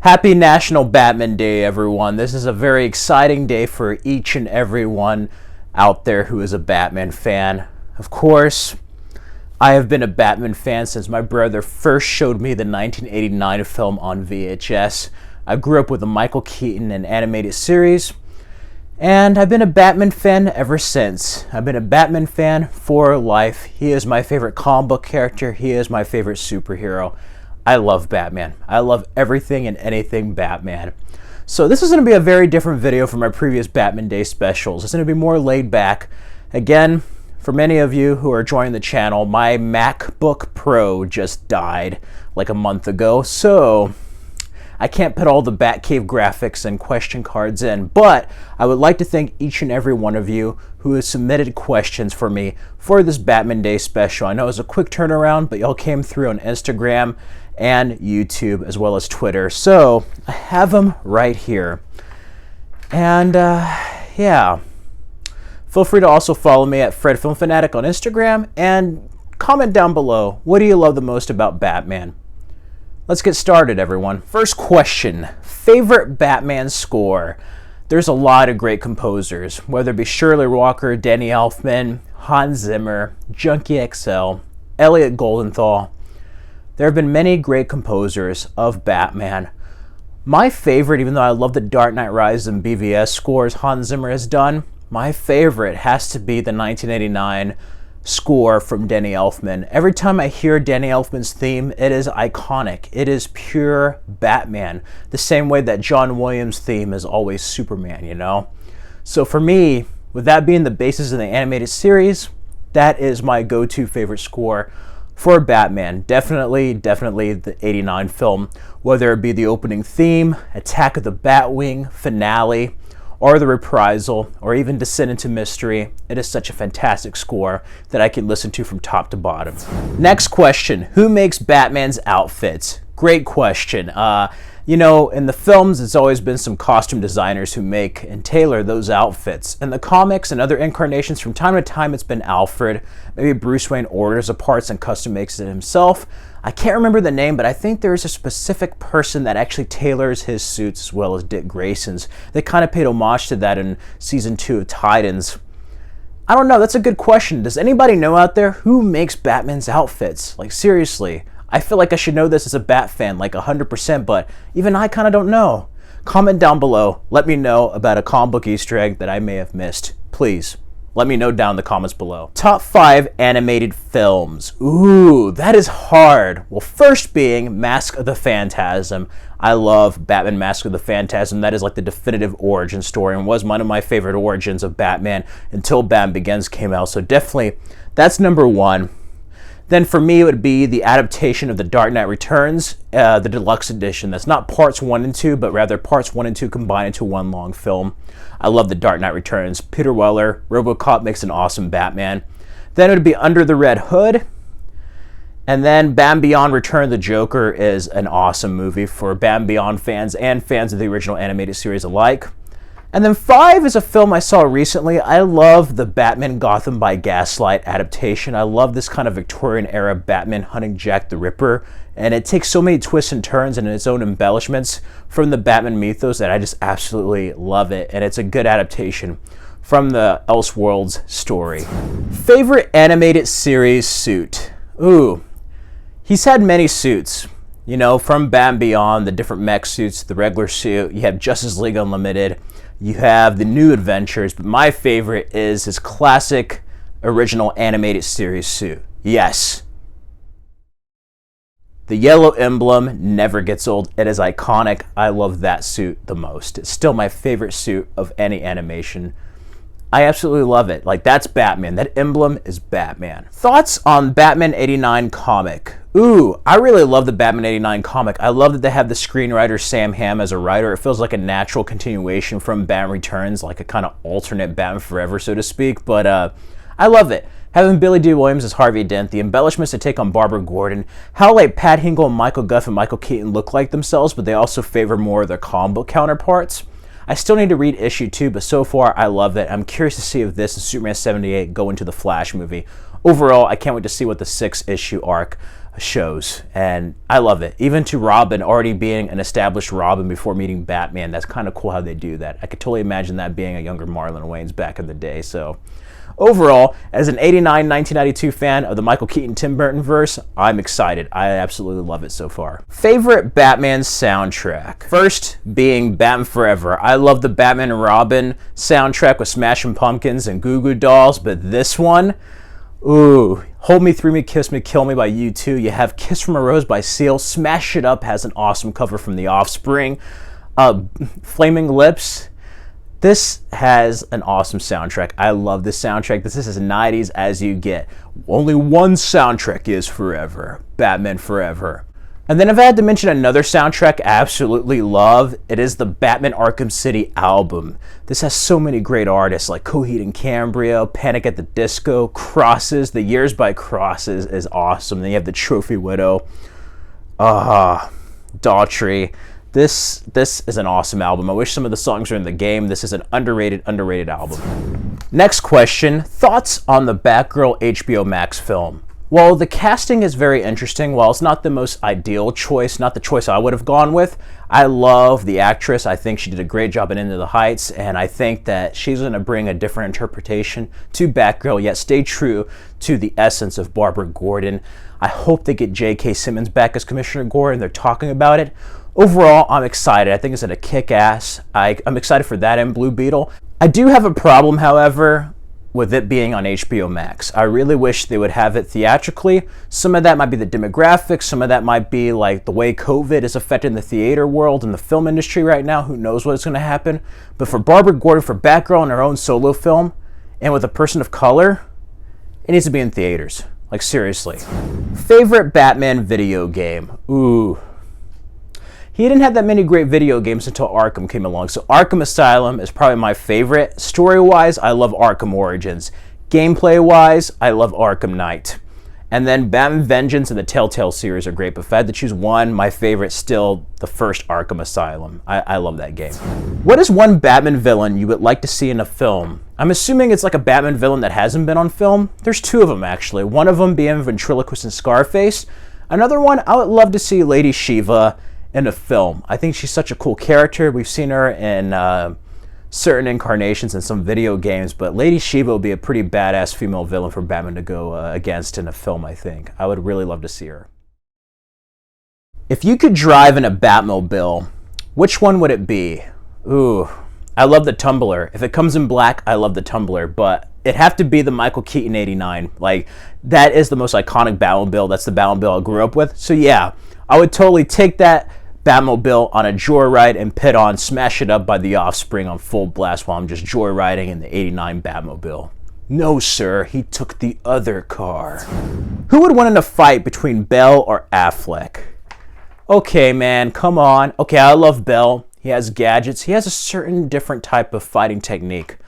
Happy National Batman Day, everyone. This is a very exciting day for each and every one out there who is a Batman fan. Of course, I have been a Batman fan since my brother first showed me the 1989 film on VHS. I grew up with the Michael Keaton and animated series, and I've been a Batman fan ever since. I've been a Batman fan for life. He is my favorite comic book character. He is my favorite superhero. I love Batman. I love everything and anything Batman. So this is going to be a very different video from my previous Batman Day specials. It's going to be more laid back. Again, for many of you who are joining the channel, my MacBook Pro just died like a month ago, so I can't put all the Batcave graphics and question cards in, but I would like to thank each and every one of you who has submitted questions for me for this Batman Day special. I know it was a quick turnaround, but y'all came through on Instagram and YouTube as well as Twitter, so I have them right here. And yeah, feel free to also follow me at Fred Film Fanatic on Instagram and comment down below, what do you love the most about Batman? Let's get started, everyone. First question, favorite Batman score? There's a lot of great composers, whether it be Shirley Walker, Danny Elfman, Hans Zimmer, Junkie XL, Elliot Goldenthal. There have been many great composers of Batman. My favorite, even though I love the Dark Knight Rises and BVS scores Hans Zimmer has done, my favorite has to be the 1989 score from Danny Elfman. Every time I hear Danny Elfman's theme, it is iconic. It is pure Batman. The same way that John Williams' theme is always Superman, you know? So for me, with that being the basis of the animated series, that is my go-to favorite score for Batman. Definitely the 89 film, whether it be the opening theme, Attack of the Batwing, finale, or the reprisal, or even Descent into Mystery. It is such a fantastic score that I can listen to from top to bottom. Next question, who makes Batman's outfits? Great question. You know, in the films, it's always been some costume designers who make and tailor those outfits. In the comics and other incarnations, from time to time, it's been Alfred. Maybe Bruce Wayne orders the parts and custom makes it himself. I can't remember the name, but I think there's a specific person that actually tailors his suits as well as Dick Grayson's. They kind of paid homage to that in season 2 of Titans. I don't know, that's a good question. Does anybody know out there who makes Batman's outfits? Like, seriously. I feel like I should know this as a Bat fan, like 100%, but even I kind of don't know. Comment down below. Let me know about a comic book Easter egg that I may have missed. Please, let me know down in the comments below. Top 5 animated films. Ooh, that is hard. Well, first being Mask of the Phantasm. I love Batman Mask of the Phantasm. That is like the definitive origin story and was one of my favorite origins of Batman until Batman Begins came out. So definitely, that's number 1. Then for me, it would be the adaptation of The Dark Knight Returns, the deluxe edition. That's not parts 1 and 2, but rather parts 1 and 2 combined into one long film. I love The Dark Knight Returns. Peter Weller, RoboCop makes an awesome Batman. Then it would be Under the Red Hood. And then Batman Beyond Return of the Joker is an awesome movie for Batman Beyond fans and fans of the original animated series alike. And then 5 is a film I saw recently. I love the Batman Gotham by Gaslight adaptation. I love this kind of Victorian era Batman hunting Jack the Ripper. And it takes so many twists and turns and its own embellishments from the Batman mythos that I just absolutely love it. And it's a good adaptation from the Elseworlds story. Favorite animated series suit? Ooh, he's had many suits. You know, from Batman Beyond, the different mech suits, the regular suit. You have Justice League Unlimited. You have the New Adventures, but my favorite is his classic original animated series suit. Yes. The yellow emblem never gets old. It is iconic. I love that suit the most. It's still my favorite suit of any animation. I absolutely love it. Like, that's Batman. That emblem is Batman. Thoughts on Batman 89 comic? Ooh, I really love the Batman 89 comic. I love that they have the screenwriter Sam Hamm as a writer. It feels like a natural continuation from Batman Returns, like a kind of alternate Batman Forever, so to speak. But I love it. Having Billy D. Williams as Harvey Dent, the embellishments they take on Barbara Gordon, how like Pat Hingle and Michael Guff and Michael Keaton look like themselves, but they also favor more of their comic book counterparts. I still need to read issue 2, but so far I love it. I'm curious to see if this and Superman 78 go into the Flash movie. Overall, I can't wait to see what the 6-issue arc shows, and I love it. Even to Robin already being an established Robin before meeting Batman, that's kind of cool how they do that. I could totally imagine that being a younger Marlon Wayans back in the day. So overall, as an 89 1992 fan of the Michael Keaton Tim Burton verse, I'm excited. I absolutely love it so far. Favorite Batman soundtrack? First being Batman Forever. I love the Batman and Robin soundtrack with Smashing Pumpkins and Goo Goo Dolls, but this one, ooh, Hold Me, Through Me, Kiss Me, Kill Me by U2. You have Kiss from a Rose by Seal. Smash It Up has an awesome cover from The Offspring. Flaming Lips. This has an awesome soundtrack. I love this soundtrack. This is as 90s as you get. Only one soundtrack is forever. Batman Forever. And then if I had to mention another soundtrack I absolutely love, it is the Batman Arkham City album. This has so many great artists like Coheed and Cambria, Panic at the Disco, Crosses. The Years by Crosses is awesome. Then you have the Trophy Widow, Daughtry. This is an awesome album. I wish some of the songs were in the game. This is an underrated album. Next question, thoughts on the Batgirl HBO Max film? Well, the casting is very interesting. While it's not the most ideal choice, not the choice I would have gone with, I love the actress. I think she did a great job in Into the Heights, and I think that she's going to bring a different interpretation to Batgirl, yet stay true to the essence of Barbara Gordon. I hope they get J.K. Simmons back as Commissioner Gordon. They're talking about it. Overall, I'm excited. I think it's going to kick ass. I'm excited for that and Blue Beetle. I do have a problem, however, with it being on HBO Max. I really wish they would have it theatrically. Some of that might be the demographics, some of that might be like the way COVID is affecting the theater world and the film industry right now. Who knows what's going to happen? But for Barbara Gordon, for Batgirl in her own solo film, and with a person of color, it needs to be in theaters. Like, seriously. Favorite Batman video game? Ooh. He didn't have that many great video games until Arkham came along, so Arkham Asylum is probably my favorite. Story-wise, I love Arkham Origins. Gameplay-wise, I love Arkham Knight. And then Batman Vengeance and the Telltale series are great, but if I had to choose one, my favorite still the first Arkham Asylum. I love that game. What is one Batman villain you would like to see in a film? I'm assuming it's like a Batman villain that hasn't been on film. There's two of them, actually. One of them being Ventriloquist and Scarface. Another one, I would love to see Lady Shiva in a film. I think she's such a cool character. We've seen her in certain incarnations in some video games, but Lady Shiva would be a pretty badass female villain for Batman to go against in a film, I think. I would really love to see her. If you could drive in a Batmobile, which one would it be? Ooh, I love the Tumbler. If it comes in black, I love the Tumbler, but it'd have to be the Michael Keaton 89. Like, that is the most iconic Batmobile. That's the Batmobile I grew up with. So yeah, I would totally take that Batmobile on a joyride and pit on Smash It Up by The Offspring on full blast while I'm just joyriding in the 89 Batmobile. No, sir, he took the other car. Who would win in a fight between Bell or Affleck? Okay, man, come on. Okay, I love Bell. He has gadgets. He has a certain different type of fighting technique.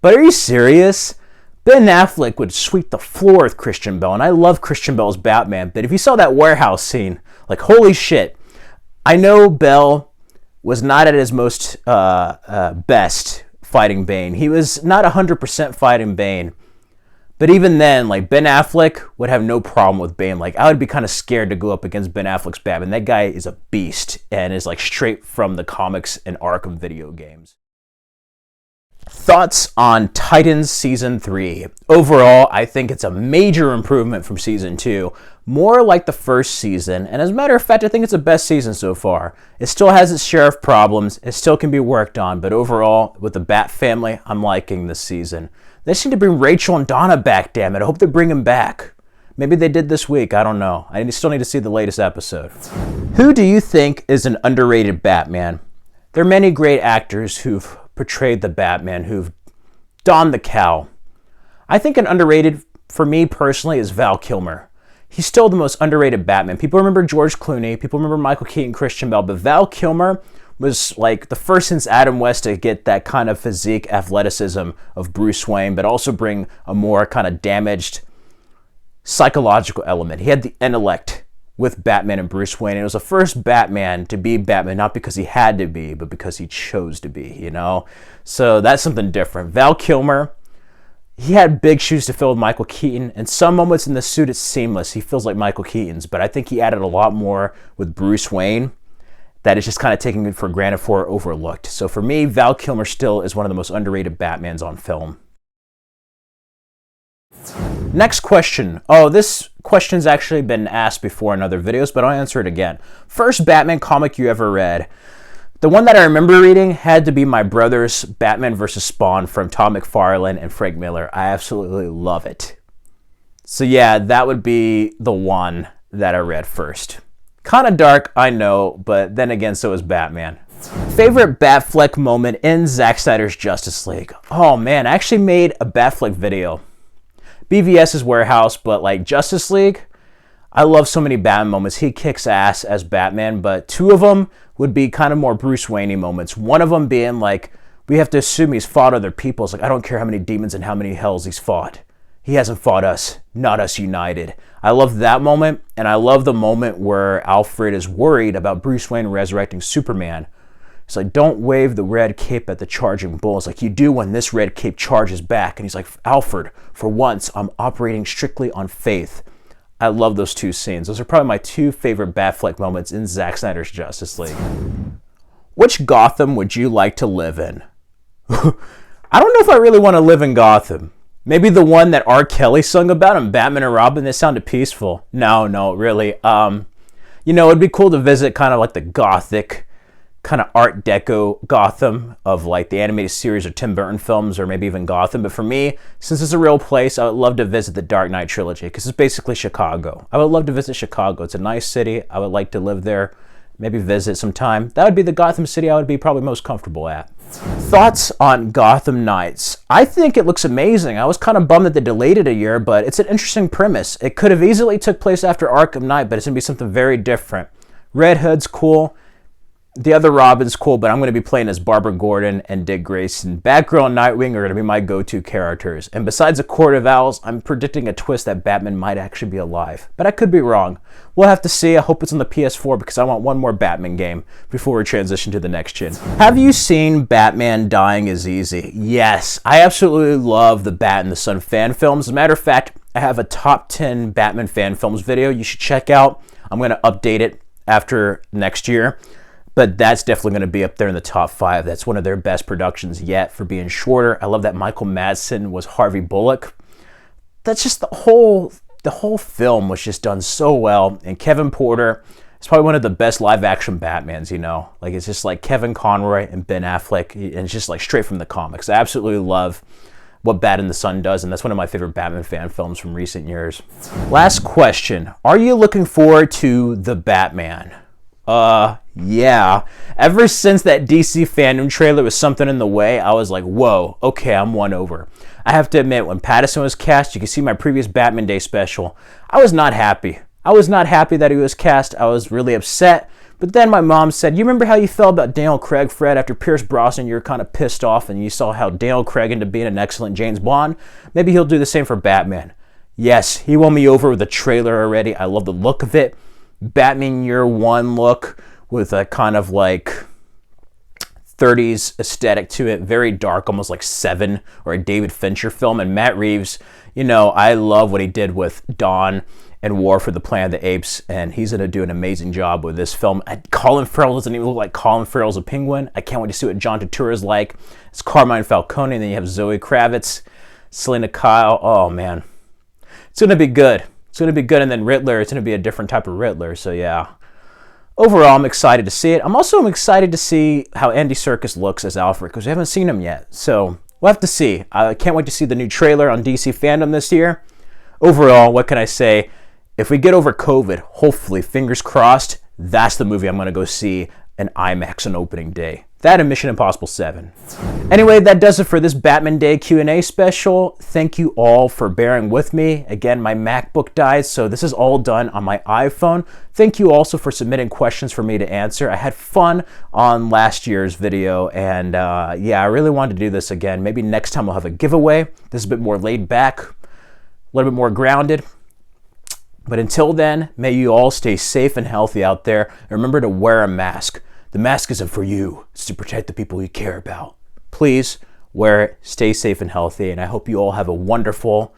But are you serious? Ben Affleck would sweep the floor with Christian Bale, and I love Christian Bale's Batman, but if you saw that warehouse scene, like, holy shit. I know Bell was not at his most best fighting Bane. He was not 100% fighting Bane. But even then, like, Ben Affleck would have no problem with Bane. Like, I would be kind of scared to go up against Ben Affleck's Batman. That guy is a beast and is like straight from the comics and Arkham video games. Thoughts on Titans Season 3? Overall, I think it's a major improvement from Season 2. More like the first season, and as a matter of fact, I think it's the best season so far. It still has its share of problems, it still can be worked on, but overall, with the Bat family, I'm liking this season. They seem to bring Rachel and Donna back, damn it. I hope they bring them back. Maybe they did this week, I don't know. I still need to see the latest episode. Who do you think is an underrated Batman? There are many great actors who've portrayed the Batman, who've donned the cowl. I think an underrated, for me personally, is Val Kilmer. He's still the most underrated Batman. People remember George Clooney, people remember Michael Keaton, Christian Bale, but Val Kilmer was like the first since Adam West to get that kind of physique athleticism of Bruce Wayne, but also bring a more kind of damaged psychological element. He had the intellect with Batman and Bruce Wayne. And it was the first Batman to be Batman, not because he had to be, but because he chose to be, you know? So that's something different. Val Kilmer, he had big shoes to fill with Michael Keaton, and some moments in the suit it's seamless. He feels like Michael Keaton's, but I think he added a lot more with Bruce Wayne that is just kind of taking it for granted for overlooked. So for me, Val Kilmer still is one of the most underrated Batmans on film. Next question. Oh, this question's actually been asked before in other videos, but I'll answer it again. First Batman comic you ever read? The one that I remember reading had to be my brother's Batman vs. Spawn from Todd McFarlane and Frank Miller. I absolutely love it. So yeah, that would be the one that I read first. Kind of dark, I know, but then again, so is Batman. Favorite Batfleck moment in Zack Snyder's Justice League? Oh man, I actually made a Batfleck video. BVS's Warehouse, but like Justice League, I love so many Batman moments. He kicks ass as Batman, but two of them would be kind of more Bruce Wayne moments. One of them being like, we have to assume he's fought other people. It's like, I don't care how many demons and how many hells he's fought. He hasn't fought us, not us united. I love that moment, and I love the moment where Alfred is worried about Bruce Wayne resurrecting Superman. He's like, don't wave the red cape at the charging bull. It's like, you do when this red cape charges back. And he's like, Alfred, for once, I'm operating strictly on faith. I love those two scenes. Those are probably my two favorite Batfleck moments in Zack Snyder's Justice League. Which Gotham would you like to live in? I don't know if I really want to live in Gotham. Maybe the one that R. Kelly sung about in Batman and Robin. That sounded peaceful. No, really. You know, it'd be cool to visit kind of like the Gothic, kind of Art Deco Gotham of like the animated series or Tim Burton films, or maybe even Gotham. But for me, since it's a real place, I would love to visit the Dark Knight trilogy because it's basically Chicago. I would love to visit Chicago. It's a nice city. I would like to live there, maybe visit sometime. That would be the Gotham city I would be probably most comfortable at. Thoughts on Gotham Knights? I think it looks amazing. I was kind of bummed that they delayed it a year, but it's an interesting premise. It could have easily took place after Arkham Knight, but it's going to be something very different. Red Hood's cool. The other Robin's cool, but I'm going to be playing as Barbara Gordon and Dick Grayson. Batgirl and Nightwing are going to be my go-to characters. And besides a Court of Owls, I'm predicting a twist that Batman might actually be alive. But I could be wrong. We'll have to see. I hope it's on the PS4 because I want one more Batman game before we transition to the next gen. Have you seen Batman Dying is Easy? Yes. I absolutely love the Bat in the Sun fan films. As a matter of fact, I have a top 10 Batman fan films video you should check out. I'm going to update it after next year. But that's definitely going to be up there in the top 5. That's one of their best productions yet for being shorter. I love that Michael Madsen was Harvey Bullock. That's just the whole film was just done so well. And Kevin Porter is probably one of the best live action Batmans, you know. Like it's just like Kevin Conroy and Ben Affleck, and it's just like straight from the comics. I absolutely love what Bat in the Sun does, and that's one of my favorite Batman fan films from recent years. Last question. Are you looking forward to The Batman? Yeah. Ever since that DC fandom trailer was something in the way, I was like, whoa, okay, I'm won over. I have to admit, when Pattinson was cast, you can see my previous Batman Day special, I was not happy. I was not happy that he was cast. I was really upset. But then my mom said, you remember how you felt about Daniel Craig, Fred, after Pierce Brosnan? You were kind of pissed off, and you saw how Daniel Craig ended up being an excellent James Bond. Maybe he'll do the same for Batman. Yes, he won me over with the trailer already. I love the look of it. Batman Year One look with a kind of like 30s aesthetic to it, very dark, almost like Seven or a David Fincher film. And Matt Reeves, you know, I love what he did with Dawn and War for the Planet of the Apes, and he's going to do an amazing job with this film. Colin Farrell doesn't even look like Colin Farrell's a penguin. I can't wait to see what John Turturro's like. It's Carmine Falcone, and then you have Zoe Kravitz, Selena Kyle. Oh, man. It's going to be good. It's going to be good, and then Riddler, it's going to be a different type of Riddler, so yeah. Overall, I'm excited to see it. I'm also excited to see how Andy Serkis looks as Alfred, because we haven't seen him yet, so we'll have to see. I can't wait to see the new trailer on DC Fandom this year. Overall, what can I say? If we get over COVID, hopefully, fingers crossed, that's the movie I'm going to go see in IMAX on opening day. That and Mission Impossible 7. Anyway, that does it for this Batman Day Q&A special. Thank you all for bearing with me. Again, my MacBook died, so this is all done on my iPhone. Thank you also for submitting questions for me to answer. I had fun on last year's video, and yeah, I really wanted to do this again. Maybe next time I'll have a giveaway. This is a bit more laid back, a little bit more grounded. But until then, may you all stay safe and healthy out there. And remember to wear a mask. The mask isn't for you. It's to protect the people you care about. Please wear it, stay safe and healthy, and I hope you all have a wonderful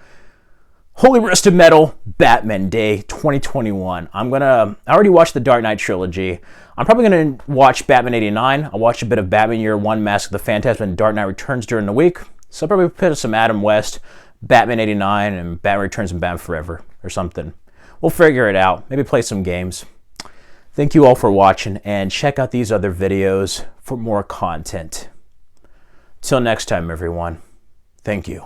Holy Roasted Metal Batman Day 2021. I already watched the Dark Knight trilogy. I'm probably going to watch Batman 89. I'll watch a bit of Batman Year 1, Mask of the Phantasm, and Dark Knight Returns during the week. So I'll probably put some Adam West, Batman 89, and Batman Returns and Batman Forever or something. We'll figure it out. Maybe play some games. Thank you all for watching, and check out these other videos for more content. Till next time, everyone. Thank you.